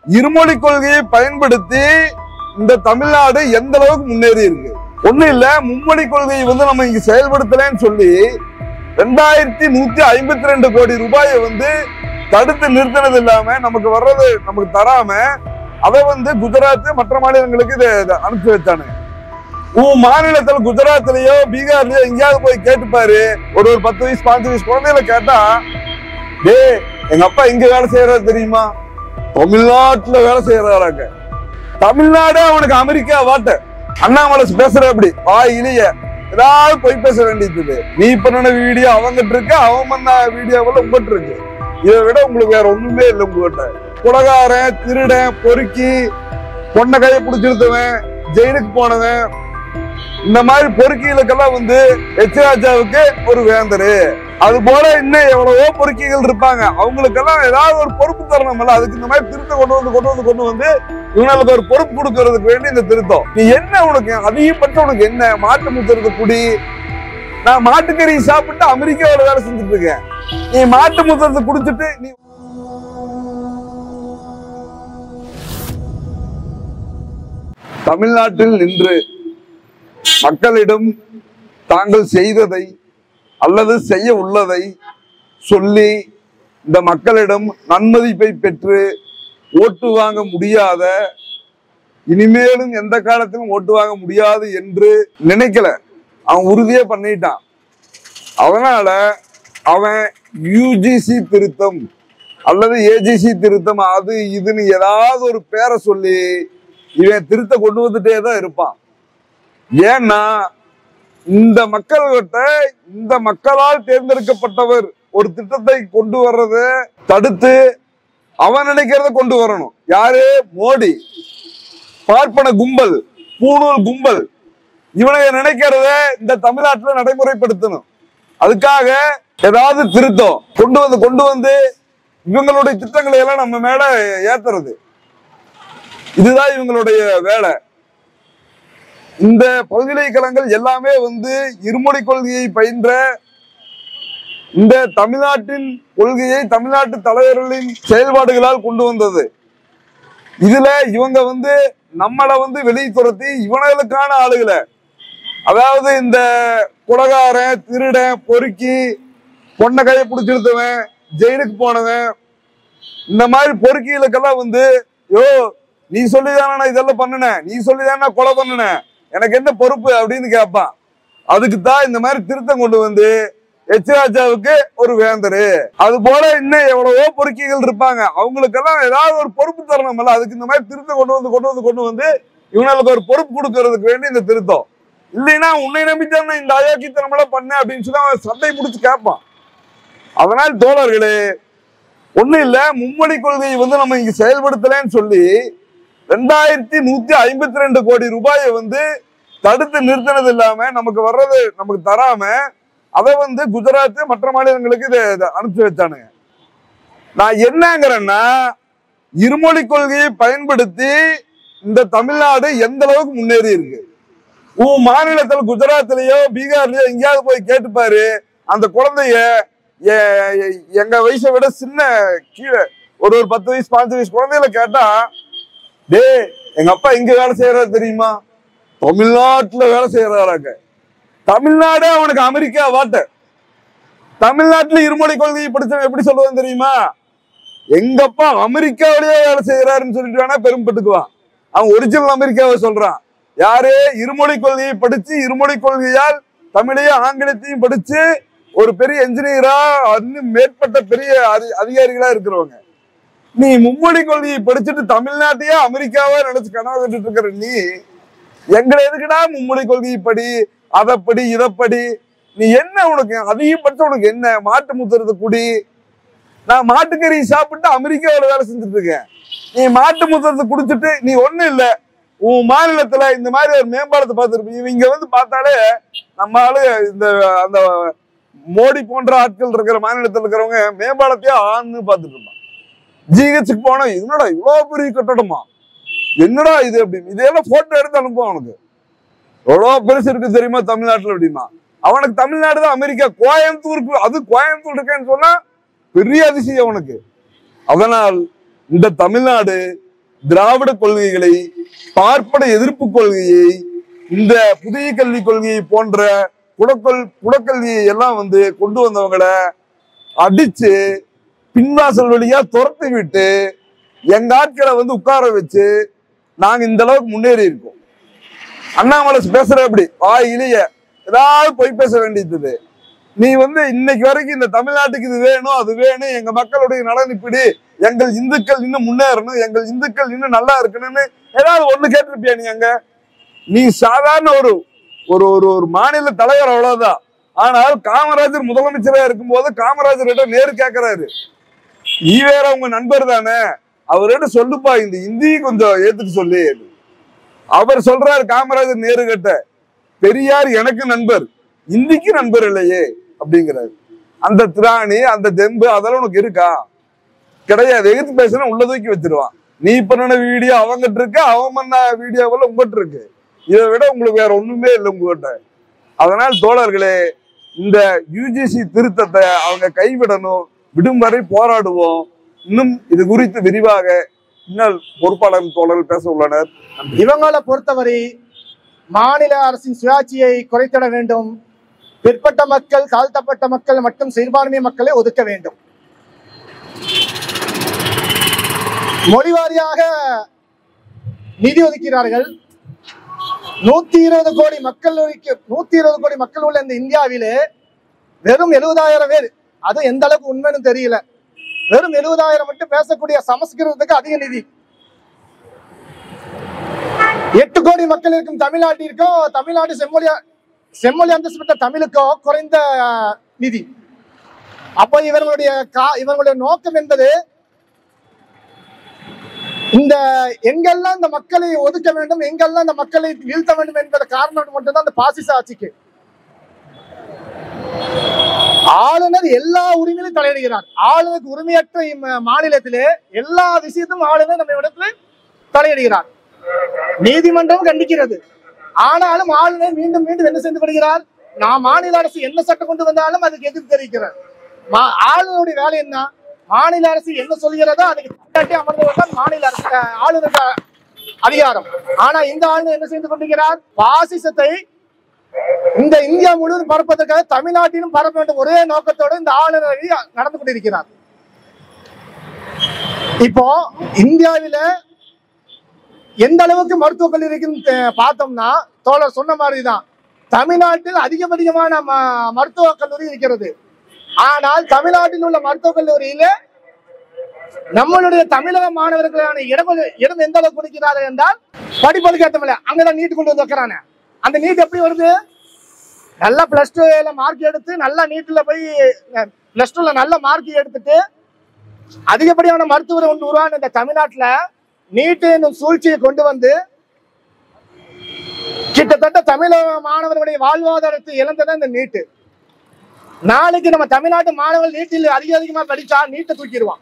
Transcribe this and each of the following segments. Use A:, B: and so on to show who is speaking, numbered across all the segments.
A: இருமொழி கொள்கையை பயன்படுத்தி இந்த தமிழ்நாடு எந்த அளவுக்கு முன்னேறி இருக்கு. ஒண்ணு இல்ல, மும்மொழி கொள்கையை நம்ம இங்க செயல்படுத்தலன்னு சொல்லி 2152 கோடி ரூபாயை தடுத்து நிறுத்தினது இல்லாம நமக்கு வர்றது நமக்கு தராம அதை குஜராத் மற்ற மாநிலங்களுக்கு இதை அனுப்பிச்சு வச்சானுங்க. உன் மாநிலத்துல குஜராத்லயோ பீகார்லயோ எங்கேயாவது போய் கேட்டுப்பாரு. ஒரு 10 வயசு 5 வயசு குழந்தைகளை கேட்டா, டே எங்க அப்பா இங்க வேலை செய்யறாரு தெரியுமா, தமிழ்நாட்டுல வேலை செய்யறாங்க. தமிழ்நாடு அவனுக்கு அமெரிக்கா வாட்ட. அண்ணாமலை பேசுற அப்படி வாயிலேயே ஏதாவது போய் பேச வேண்டியது. நீ பண்ண வீடியோ அவங்கிட்ட இருக்கு, அவன் பண்ண வீடியோவில் உங்ககிட்ட இருக்கு. இதை விட உங்களுக்கு வேற ஒண்ணுமே இல்லை. உங்ககிட்ட குலகாரன், திருடன், பொறுக்கி, பொண்ணை கையை பிடிச்சிருத்தவன், ஜெயிலுக்கு போனவன், இந்த மாதிரி பொறுக்கிகளுக்கெல்லாம் எச் ராஜாவுக்கு ஒரு வேந்தரு. அது போல இன்னும் எவ்வளவோ பொறுக்கிகள் இருப்பாங்க. அவங்களுக்கெல்லாம் ஏதாவது ஒரு பொறுப்பு தரணும்ல. அதுக்கு இந்த மாதிரி திருத்தம் கொண்டு வந்து இவங்களுக்கு ஒரு பொறுப்பு கொடுக்கறதுக்கு வேண்டி இந்த திருத்தம். நீ என்ன உனக்கு அதிகப்பட்ட உனக்கு என்ன மாட்டு முத்துறது குடி. நான் மாட்டுக்கறி சாப்பிட்டு அமெரிக்காவோட வேலை செஞ்சுட்டு இருக்கேன். நீ மாட்டு முத்துறது குடிச்சிட்டு நீ தமிழ்நாட்டில் நின்று மக்களிடம் தாங்கள் செய்ததை அல்லது செய்ய உள்ளதை சொல்லி இந்த மக்களிடம் நன்மதிப்பை பெற்று ஓட்டு வாங்க முடியாத, இனிமேலும் எந்த காலத்திலும் ஓட்டு வாங்க முடியாது என்று நினைக்கல. அவன் உறுதியே பண்ணிட்டான். அதனால அவன் யூஜிசி திருத்தம் அல்லது ஏஜிசி திருத்தம் அது இதுன்னு ஏதாவது ஒரு பேரை சொல்லி இவன் திருத்த கொண்டு வந்துட்டே தான் இருப்பான். ஏன்னா இந்த மக்கள்கிட்ட இந்த மக்களால் தேர்ந்தெடுக்கப்பட்டவர் ஒரு திட்டத்தை கொண்டு வர்றதை தடுத்து அவன் நினைக்கிறத கொண்டு வரணும். யாரு? மோடி, பார்ப்பன கும்பல், பூணூல் கும்பல், இவனை நினைக்கிறத இந்த தமிழ்நாட்டில் நடைமுறைப்படுத்தணும். அதுக்காக ஏதாவது திருத்தம் கொண்டு வந்து இவங்களுடைய திட்டங்களை எல்லாம் நம்ம மேல ஏத்துறது. இதுதான் இவங்களுடைய வேலை. இந்த பல்கலைக்கழகங்கள் எல்லாமே இருமொழி கொள்கையை பயின்ற இந்த தமிழ்நாட்டின் கொள்கையை தமிழ்நாட்டு தலைவர்களின் செயல்பாடுகளால் கொண்டு வந்தது. இதுல இவங்க நம்மளை வெளியே துரத்தி இவனுக்கான ஆளுகளை, அதாவது இந்த குலகாரன், திருடன், பொறுக்கி, பொண்ணை கையை பிடிச்சிருத்தவன், ஜெயிலுக்கு போனவன், இந்த மாதிரி பொறுக்கிகளுக்கெல்லாம் யோ நீ சொல்லிதானே நான் இதெல்லாம் பண்ணினேன், நீ சொல்லிதானே நான் கொலை பண்ணினேன், எனக்கு என்ன பொறுப்பு அப்படின்னு கேட்பான். அதுக்கு தான் இந்த மாதிரி திருத்தம் கொண்டு வந்து எச் ராஜாவுக்கு ஒரு வேந்தரு. அது போல இன்னும் எவ்வளவோ பொறுக்கிகள் இருப்பாங்க. அவங்களுக்கெல்லாம் ஏதாவது ஒரு பொறுப்பு தரணும்ல. அதுக்கு இந்த மாதிரி திருத்தம் கொண்டு வந்து இவங்களுக்கு ஒரு பொறுப்பு கொடுக்கறதுக்கு வேண்டி இந்த திருத்தம். இல்லைன்னா உன்னை நம்பித்தான் இந்த அயோக்கியத்தனம் எல்லாம் பண்ண அப்படின்னு சொல்லி அவன் சண்டை முடிச்சு கேட்பான். அதனால் தோழர்களே, ஒண்ணு இல்ல, மும்மொழி கொள்கையை நம்ம இங்க செயல்படுத்தலன்னு சொல்லி 2152 கோடி ரூபாயை தடுத்து நிறுத்தினது இல்லாம நமக்கு வர்றது நமக்கு தராம அதை குஜராத் மற்ற மாநிலங்களுக்கு இதை அனுப்பிச்சு வச்சானுங்க. நான் என்னங்கிறேன்னா, இருமொழி கொள்கையை பயன்படுத்தி இந்த தமிழ்நாடு எந்த அளவுக்கு முன்னேறி இருக்கு. உன் மாநிலத்துல குஜராத்லயோ பீகார்லயோ எங்கேயாவது போய் கேட்டுப்பாரு. அந்த குழந்தைய எங்க வயசை விட சின்ன கீழே ஒரு 10 வயசு 5 வயசு குழந்தைகளை கேட்டா, டே எங்க அப்பா இங்க வேலை செய்யறாரு தெரியுமா, தமிழ்நாட்டுல வேலை செய்யறாங்க. தமிழ்நாடு அவனுக்கு அமெரிக்கா வாட்ட. தமிழ்நாட்டுல இருமொழி கொள்கையை படிச்சவன் எப்படி சொல்லுவான் தெரியுமா, எங்கப்பா அமெரிக்காவிலேயே வேலை செய்யறாருன்னு சொல்லிட்டு வேணா பெருமைப்பட்டுக்குவான். அவன் ஒரிஜினல் அமெரிக்காவை சொல்றான். யாரு? இருமொழி கொள்கையை படிச்சு இருமொழி கொள்கையால் தமிழையும் ஆங்கிலத்தையும் படிச்சு ஒரு பெரிய என்ஜினியரா இன்னும் மேற்பட்ட பெரிய அதிகாரிகளா இருக்கிறவங்க. நீ மும்மொழி கொள்கையை படிச்சுட்டு தமிழ்நாட்டையே அமெரிக்காவா நினைச்சு கனவு கண்டுட்டு இருக்கிற நீ எங்களை எதுக்குடா மும்மொழி கொள்கையை படி, அதைப்படி, இதைப்படி. நீ என்ன உனக்கு அதிகபட்சம் உனக்கு என்ன மாட்டு முத்துறது குடி. நான் மாட்டுக்கறி சாப்பிட்டு அமெரிக்காவோட வேலை செஞ்சுட்டு இருக்கேன். நீ மாட்டு முத்துறது குடிச்சிட்டு நீ ஒண்ணு இல்ல, உன் மாநிலத்துல இந்த மாதிரி ஒரு மேம்பாலத்தை பார்த்துருப்பீங்க. இவங்க பார்த்தாலே நம்மளால இந்த அந்த மோடி போன்ற ஆட்கள் இருக்கிற மாநிலத்தில் இருக்கிறவங்க மேம்பாலத்தையே ஆன்னு பார்த்துட்டு இருப்பான். ஜிஹெச்சுக்கு போனா என்னடா இவ்வளவு பெரிய கட்டடமா, என்னடா இது அப்படின்னு இதெல்லாம் போட்டோ எடுத்து அனுப்புவான். அவனுக்கு எவ்வளவு பெருசு இருக்கு தெரியுமா தமிழ்நாட்டுல அப்படிமா. அவனுக்கு தமிழ்நாடு தான் அமெரிக்கா. கோயம்புத்தூருக்கு, அது கோயம்புத்தூர் இருக்கேன்னு சொன்னா பெரிய அதிசயம் அவனுக்கு. அதனால் இந்த தமிழ்நாடு திராவிட கொள்கைகளை, பார்ப்பன எதிர்ப்பு கொள்கையை, இந்த புதிய கல்விக் கொள்கையை போன்ற குடக்கல்வியை எல்லாம் கொண்டு வந்தவங்களை அடிச்சு பின்வாசல் வழியா துரத்தி விட்டு எங்க ஆட்களை உட்கார வச்சு நாங்க இந்த அளவுக்கு முன்னேறி இருக்கோம். அண்ணாமலை பேசுற அப்படி வாயிலேயே ஏதாவது பொய் பேச வேண்டியது. நீ இன்னைக்கு வரைக்கும் இந்த தமிழ்நாட்டுக்கு இது வேணும் அது வேணும், எங்க மக்களுடைய நலன் இப்படி, எங்கள் இந்துக்கள் இன்னும் முன்னேறணும், எங்கள் இந்துக்கள் இன்னும் நல்லா இருக்கணும்னு ஏதாவது ஒண்ணு கேட்டிருப்பியா நீ? அங்க நீ சாதாரண ஒரு ஒரு ஒரு மாநில தலைவர் அவ்வளவுதான். ஆனால் காமராஜர் முதலமைச்சரா இருக்கும்போது காமராஜர்கிட்ட நேரு கேட்கிறாரு, வேற உங்க நண்பர் தானே, அவர்கிட்ட சொல்லுப்பா இந்த இந்தியை கொஞ்சம் ஏத்துட்டு சொல்லி. அவர் சொல்றாரு காமராஜர் நேரு கிட்ட, பெரியார் எனக்கு நண்பர், இந்திக்கு நண்பர் இல்லையே அப்படிங்கிறாரு. அந்த திராணி அந்த தெம்பு அதெல்லாம் உனக்கு இருக்கா? கிடையாது. எதிர்த்து பேசுனா உள்ள தூக்கி வச்சிருவான். நீ பண்ண வீடியோ அவங்கிட்ட இருக்கு, அவன் பண்ண வீடியோவில் உங்ககிட்ட இருக்கு. இதை விட உங்களுக்கு வேற ஒண்ணுமே இல்லை உங்ககிட்ட. அதனால் தோழர்களே, இந்த யுஜிசி திருத்தத்தை அவங்க கைவிடணும். விடும் வரை போராடுவோம். இன்னும் இது குறித்து விரிவாக இன்னும் பொறுப்பாளர் தோழர்கள் பேச உள்ளனர்.
B: இவங்களை பொறுத்தவரை மாநில அரசின் சுயாட்சியை குறைத்திட வேண்டும். பிற்பட்ட மக்கள், தாழ்த்தப்பட்ட மக்கள் மற்றும் சிறுபான்மை மக்களை ஒதுக்க வேண்டும். மொழிவாரியாக நிதி ஒதுக்கிறார்கள். 120 கோடி மக்கள் 120 கோடி மக்கள் உள்ள இந்த இந்தியாவிலே வெறும் 70,000 பேர், அது எந்த அளவுக்கு உண்மைன்னு தெரியல, வெறும் 70,000 மட்டும் பேசக்கூடிய சமஸ்கிருதத்துக்கு அதிக நிதி. 8 கோடி மக்கள் இருக்கும் தமிழ்நாட்டிற்கும், தமிழ்நாடு செம்மொழி அந்தஸ்து பெற்ற தமிழுக்கோ குறைந்த நிதி. அப்போ இவர்களுடைய நோக்கம் என்பது இந்த எங்கெல்லாம் இந்த மக்களை ஒதுக்க வேண்டும், எங்கெல்லாம் இந்த மக்களை வீழ்த்த வேண்டும் என்பது காரணம் மட்டும்தான் அந்த பாசிச ஆட்சிக்கு. ஆளுநர் எல்லா உரிமையிலும் தலையிடுகிறார். ஆளுநருக்கு உரிமையற்ற மாநிலத்திலே எல்லா விஷயத்தும் ஆளுநர் நம்ம இடத்துல தலையிடுகிறார். நீதிமன்றம் கண்டிக்கிறது. ஆனாலும் ஆளுநர் மீண்டும் மீண்டும் என்ன செய்து வருகிறார்? நான் மாநில அரசு என்ன சட்டம் கொண்டு வந்தாலும் அதுக்கு எதிர்ப்பு தெரிவிக்கிறார். ஆளுநருடைய வேலை என்ன? மாநில அரசு என்ன சொல்கிறதோ அதுக்கு அமர்ந்தவர்கள் மாநில அரசு ஆளுநருக்கு அதிகாரம். ஆனா இந்த ஆளுநர் என்ன செய்து கொண்டிருக்கிறார்? பாசிசத்தை இந்த இந்தியா முழுவதும் பரப்பதற்காக தமிழ்நாட்டிலும் பரப்ப வேண்டும் ஒரே நோக்கத்தோடு இந்த ஆளுநர் நடந்து கொண்டிருக்கிறார். இப்போ இந்தியாவில எந்த அளவுக்கு மருத்துவக் கல்லூரி இருக்குன்னு பார்த்தோம்னா, தோழர் சொன்ன மாதிரிதான் தமிழ்நாட்டில் அதிகபடியான மருத்துவக் கல்லூரி இருக்கிறது. ஆனால் தமிழ்நாட்டில் உள்ள மருத்துவக் கல்லூரியில நம்மளுடைய தமிழக மாணவர்களான இடம் எந்த அளவுக்கு கொடுக்கிறார்கள் என்றால் படிப்பதுக்கு ஏற்றமில்ல. அங்கதான் நீட் கொண்டு வந்து வைக்கிறாங்க. அந்த நீட் எப்படி வருது? நல்லா +2 மார்க் எடுத்து நல்லா நீட்ல போய் +2 நல்ல மார்க் எடுத்துட்டு அதிகப்படியான மருத்துவரை ஒன்று உருவான இந்த தமிழ்நாட்டுல நீட் என்னும் சூழ்ச்சியை கொண்டு வந்து கிட்டத்தட்ட தமிழக மாணவர்களுடைய வாழ்வாதாரத்தை இழந்ததான் இந்த நீட்டு. நாளைக்கு நம்ம தமிழ்நாட்டு மாணவர்கள் நீட்டில் அதிகமா படிச்சா நீட்டை தூக்கிடுவான்.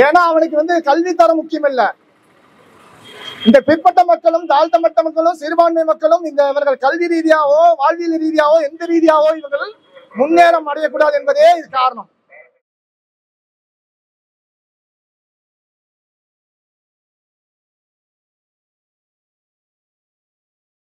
B: ஏன்னா அவனுக்கு கல்வி தரம் முக்கியம் இல்ல. இந்த பிற்பட்ட மக்களும் தாழ்த்தப்பட்ட மக்களும் சிறுபான்மை மக்களும் இவர்கள் கல்வி ரீதியாவோ வாழ்வியல் ரீதியாவோ எந்த ரீதியாவோ இவர்கள் முன்னேறம் அடையக்கூடாது என்பதே இது காரணம்.